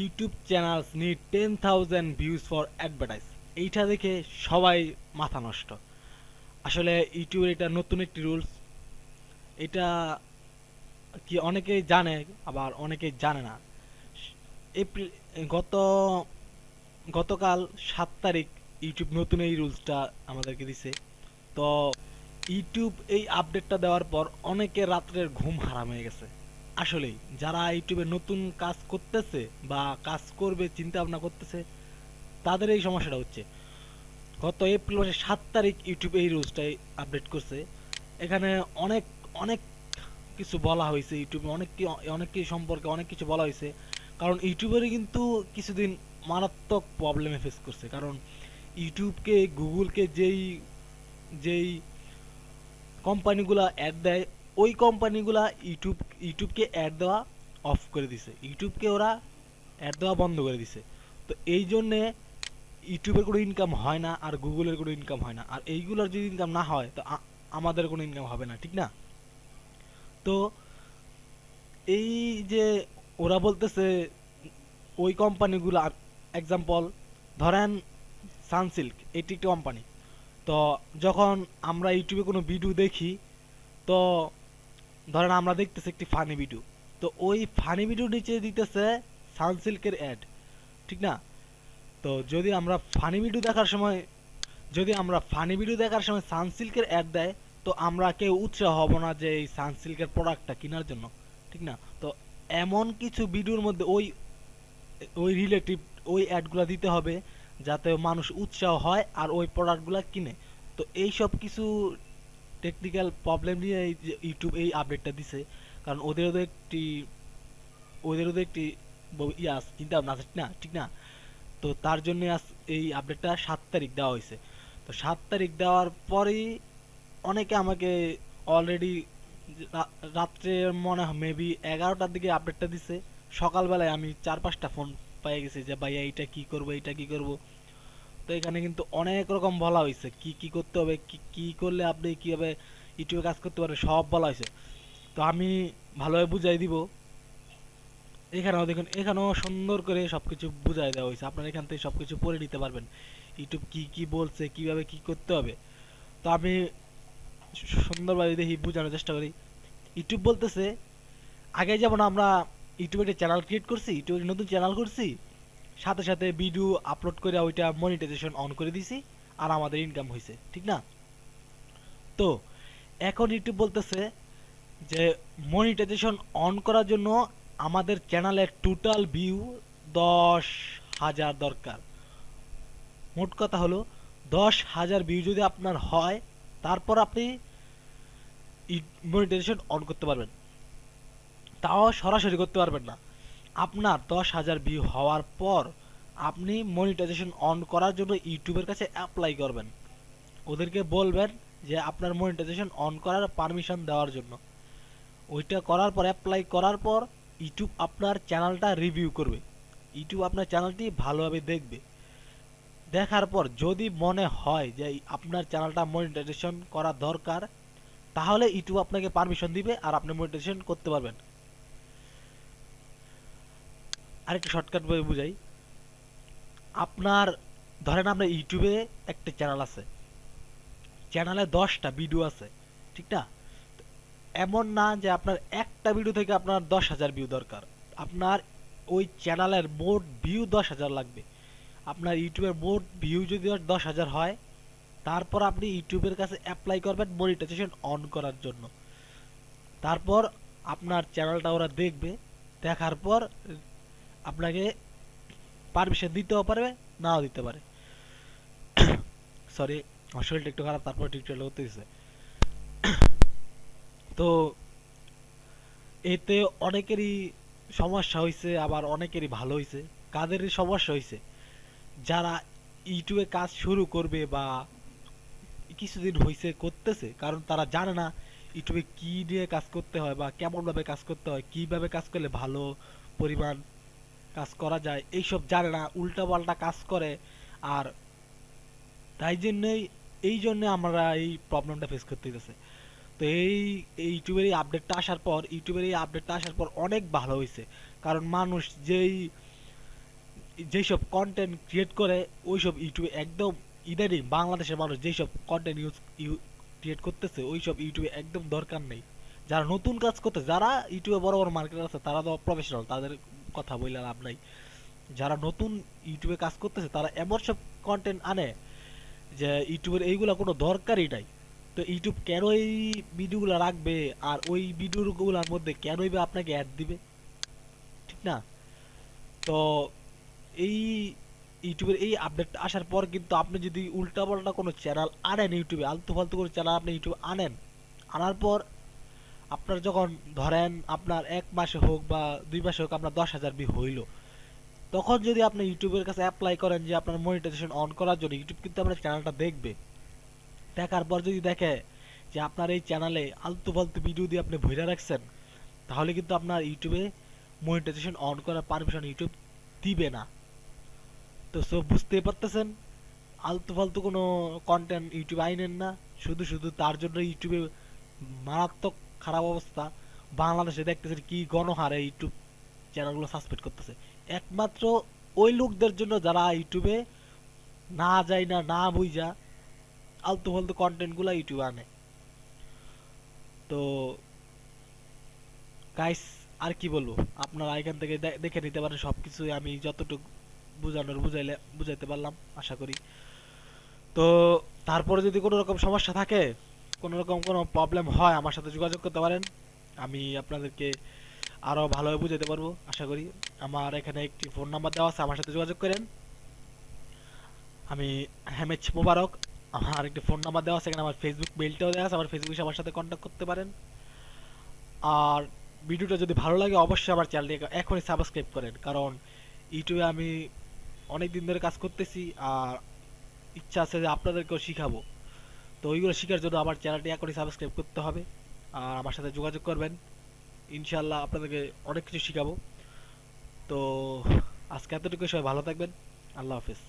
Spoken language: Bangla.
YouTube channels need 10,000 views for advertise. এইটা দেখে সবাই মাথা নষ্ট। আসলে ইউটিউবের এটা নতুন একটি রুলস। এটা কি অনেকেই জানে, আবার অনেকেই জানে না। এপ্রিল গত গতকাল 7 তারিখ ইউটিউব নতুন এই রুলসটা আমাদেরকে দিছে। তো ইউটিউব এই আপডেটটা দেওয়ার পর অনেকের রাত্রের ঘুম হারাম হয়ে গেছে। আসলেই যারা ইউটিউবে নতুন কাজ করতেছে বা কাজ করবে চিন্তা ভাবনা করতেছে, তাদের এই সমস্যাটা হচ্ছে। গত এপ্রিল মাসের 7 তারিখ ইউটিউব এই রুলসটাই আপডেট করছে। এখানে অনেক অনেক কিছু বলা হয়েছে, ইউটিউবে অনেক কিছু সম্পর্কে অনেক কিছু বলা হয়েছে। কারণ ইউটিউবেরই কিন্তু কিছুদিন মারাত্মক প্রবলেমে ফেস করছে। কারণ ইউটিউবকে গুগলকে যেই যেই কোম্পানিগুলা অ্যাড দেয়, ওই কোম্পানিগুলা ইউটিউবকে অ্যাড দেওয়া অফ করে দিছে। ইউটিউবকে ওরা অ্যাড দেওয়া বন্ধ করে দিছে। তো এই জন্যে ইউটিউবের কোনো ইনকাম হয় না, আর গুগলের কোনো ইনকাম হয় না। আর এইগুলোর যদি ইনকাম না হয়, তো আমাদের কোনো ইনকাম হবে না, ঠিক না? তো এই যে ওরা বলতেছে ওই কোম্পানিগুলো, এক্সাম্পল ধরেন সানসিল্ক, এটি একটি কোম্পানি। তো যখন আমরা ইউটিউবে কোনো ভিডিও দেখি, তো ধরেন আমরা দেখতেছি একটি ফানি ভিডিও, তো ওই ফানি ভিডিও নিচে দিতেছে সানসিল্কের অ্যাড, ঠিক না? তো যদি আমরা ফানি ভিডিও দেখার সময় সানসিল্কের অ্যাড দেয়, তো আমরা কেউ উৎসাহ হব না যে এই সানসিল্কের প্রোডাক্টটা কেনার জন্য, ঠিক না? তো এমন কিছু ভিডিওর মধ্যে ওই ওই রিলেটিভ ওই অ্যাডগুলো দিতে হবে, যাতে মানুষ উৎসাহ হয় আর ওই প্রোডাক্টগুলো কিনে। তো এই সব কিছু টেকনিক্যাল প্রবলেম নিয়ে এই যে ইউটিউব এই আপডেটটা দিছে। কারণ ওদেরও একটি চিন্তা ভাবনা আছে, ঠিক না? ঠিক না? তো তার জন্য আজ এই আপডেটটা 7 তারিখ দেওয়া হয়েছে। তো 7 তারিখ দেওয়ার পরেই অনেকে আমাকে অলরেডি রাত্রে মনে হয় মেবি 11টার দিকে আপডেটটা দিছে। সকালবেলায় আমি 4-5টা ফোন পেয়ে গেছি যে ভাইয়া এইটা কি করবো, এইটা কি করবো। তো এখানে কিন্তু অনেক রকম বলা হয়েছে কি কি করতে হবে, কি কি করলে আপনি কিভাবে ইউটিউবে কাজ করতে পারবেন, সব বলা হয়েছে। তো আমি ভালোভাবে বুঝাই দিব। এখানেও দেখুন, এখানেও সুন্দর করে সবকিছু বুঝাই দেওয়া হয়েছে। আপনারা এখান থেকে সবকিছু পড়ে নিতে পারবেন ইউটিউব কি কি বলছে, কিভাবে কি করতে হবে। তো আমি সুন্দরভাবে দেখি বোঝানোর চেষ্টা করি। ইউটিউব বলতেছে, আগে যেমন আমরা ইউটিউবে একটা চ্যানেল ক্রিয়েট করছি, ইউটিউবে নতুন চ্যানেল করছি, সাথে সাথে ভিডিও আপলোড করে ওইটা মনিটাইজেশন অন করে দিছি, আর আমাদের ইনকাম হয়েছে, ঠিক না? তো এখন ইউটিউব বলতেছে যে মনিটাইজেশন অন করার জন্য আমাদের চ্যানেলের টোটাল ভিউ 10,000 দরকার। মোট কথা হলো 10,000 ভিউ যদি আপনার হয়, তারপর আপনি মনিটাইজেশন অন করতে পারবেন। তাও সরাসরি করতে পারবেন না। আপনার 10,000 ভিউ হওয়ার পর আপনি মনিটাইজেশন অন করার জন্য ইউটিউবের কাছে অ্যাপ্লাই করবেন। ওদেরকে বলবেন যে আপনার মনিটাইজেশন অন করার পারমিশন দেওয়ার জন্য। ওইটা করার পর, অ্যাপ্লাই করার পর, ইউটিউব আপনার চ্যানেলটা রিভিউ করবে। ইউটিউব আপনার চ্যানেলটি ভালোভাবে দেখবে। দেখার পর যদি মনে হয় যে আপনার চ্যানেলটা মনিটাইজেশন করা দরকার, তাহলে ইউটিউব আপনাকে পারমিশন দিবে আর আপনি মনিটাইজেশন করতে পারবেন। আরেকটু শর্টকাট ভাবে বুঝাই। আপনার ধরেন আপনার ইউটিউবে একটা চ্যানেল আছে, চ্যানেলে 10টা ভিডিও আছে, ঠিক না? এমন না যে আপনার একটা ভিডিও থেকে আপনার 10,000 ভিউ দরকার। আপনার ওই চ্যানেলের মোট ভিউ 10,000 লাগবে। আপনার ইউটিউবের মোট ভিউ যদি 10,000 হয়, তারপর আপনি ইউটিউবের কাছে অ্যাপ্লাই করবেন মনিটাইজেশন অন করার জন্য। তারপর আপনার চ্যানেলটা ওরা দেখবে। দেখার পর আপনাকে পারমিশন দিতেও পারবে, নাও দিতে পারে। সরি, আমার শরীরটা একটু খারাপ, তারপর টিউটোরিয়াল করতে দিচ্ছে। তো এতে অনেকেরই সমস্যা হয়েছে, আবার অনেকেরই ভালো হয়েছে। কাদেরই সমস্যা হয়েছে? যারা ইউটিউবে কাজ শুরু করবে বা কিছুদিন হয়েছে করতেছে, কারণ তারা জানে না ইউটিউবে কি নিয়ে কাজ করতে হয় বা কেমন ভাবে কাজ করতে হয়, কিভাবে কাজ করলে ভালো পরিমাণ কাজ করা যায়, এইসব জানে না, উল্টা পাল্টা কাজ করে। আর তাই জন্যই এই জন্য আমরা এই প্রবলেমটা ফেস করতে হইতেছে। তো এই ইউটিউবের এই আপডেটটা আসার পর অনেক ভালো হয়েছে। কারণ মানুষ যেই যেসব কন্টেন্ট ক্রিয়েট করে ওইসব ইউটিউবে একদম ইদানিং বাংলাদেশের মানুষ যেসব কন্টেন্ট ক্রিয়েট করতেছে ওইসব ইউটিউবে একদম দরকার নেই। যারা নতুন কাজ করতে, যারা ইউটিউবে বড় বড় মার্কেটার আছে তারা তো প্রফেশনাল, তাদের কথা বললে লাভ নাই। যারা নতুন ইউটিউবে কাজ করতেছে তারা এমন সব কন্টেন্ট আনে যে ইউটিউবের এইগুলা কোনো দরকারই নাই। তো ইউটিউব কেন এই ভিডিওগুলো রাখবে, আর ওই ভিডিওগুলোর মধ্যে কেনই বা আপনাকে অ্যাড দিবে, ঠিক না? তো এই ইউটিউবের এই আপডেট আসার পর কিন্তু আপনি যদি উল্টাপাল্টা কোনো চ্যানেল আনেন ইউটিউবে, আলতু ফালতু কোনো চ্যানেল আপনি ইউটিউবে আনেন, আনার পর আপনার যখন ধরেন আপনার 1 মাসে হোক বা 2 মাসে হোক আপনার 10,000 ভিউ হইলো, তখন যদি আপনি ইউটিউবের কাছে অ্যাপ্লাই করেন যে আপনার মনিটাইজেশন অন করার জন্য, ইউটিউব কিন্তু আপনার চ্যানেলটা দেখবে। দেখার পর যদি দেখে যে আপনার এই চ্যানেলে আলতু ফালতু ভিডিও দিয়ে আপনি ভইরা রাখছেন, তাহলে কিন্তু আপনার ইউটিউবে মনিটাইজেশন অন করার পারমিশন ইউটিউব দিবে না। তো সব বুঝতেই পারতেছেন, আলতু ফালতু কোনো কন্টেন্ট ইউটিউবে আইনেন না। শুধু শুধু তার জন্য ইউটিউবে মারাত্মক খারাপ অবস্থা। বাংলাদেশে দেখতেছেন কি গণহারে ইউটিউব চ্যানেলগুলো সাসপেন্ড করতেছে, একমাত্র ওই লোকদের জন্য যারা ইউটিউবে না যায় না, না বুঝা আলতু ফালতু কন্টেন্ট গুলা ইউটিউবে আনে। তো গাইস, আর কি বলবো, আপনারা এখান থেকে দেখে নিতে পারেন সবকিছু। আমি যতটুকু বুঝানোর বুঝাইতে পারলাম আশা করি। তো তারপরে যদি কোনো রকম সমস্যা থাকে, কোনো রকম কোনো প্রবলেম হয়, আমার সাথে যোগাযোগ করতে পারেন। আমি আপনাদেরকে আরো ভালোভাবে বুঝাইতে পারবো আশা করি। আমার এখানে একটি ফোন নাম্বার দেওয়া আছে, আমার সাথে যোগাযোগ করেন। আমি হেমেচ মোবারক, আমার একটি ফোন নাম্বার দেওয়া আছে এখানে, আমার ফেসবুক মেইলটাও দেওয়া আছে, আমার ফেসবুকে আমার সাথে কন্ট্যাক্ট করতে পারেন। আর ভিডিওটা যদি ভালো লাগে অবশ্যই আমার চ্যানেলটি এখনই সাবস্ক্রাইব করেন, কারণ ইউটিউবে আমি অনেক দিন ধরে কাজ করতেছি, আর ইচ্ছা আছে যে আপনাদেরকেও শিখাবো। তো ওইগুলো শেখার জন্য আমার চ্যানেলটি এখনই সাবস্ক্রাইব করতে হবে, আর আমার সাথে যোগাযোগ করবেন। ইনশাল্লাহ আপনাদেরকে অনেক কিছু শিখাবো। তো আজকে এতটুকু, সবাই ভালো থাকবেন। আল্লাহ হাফেজ।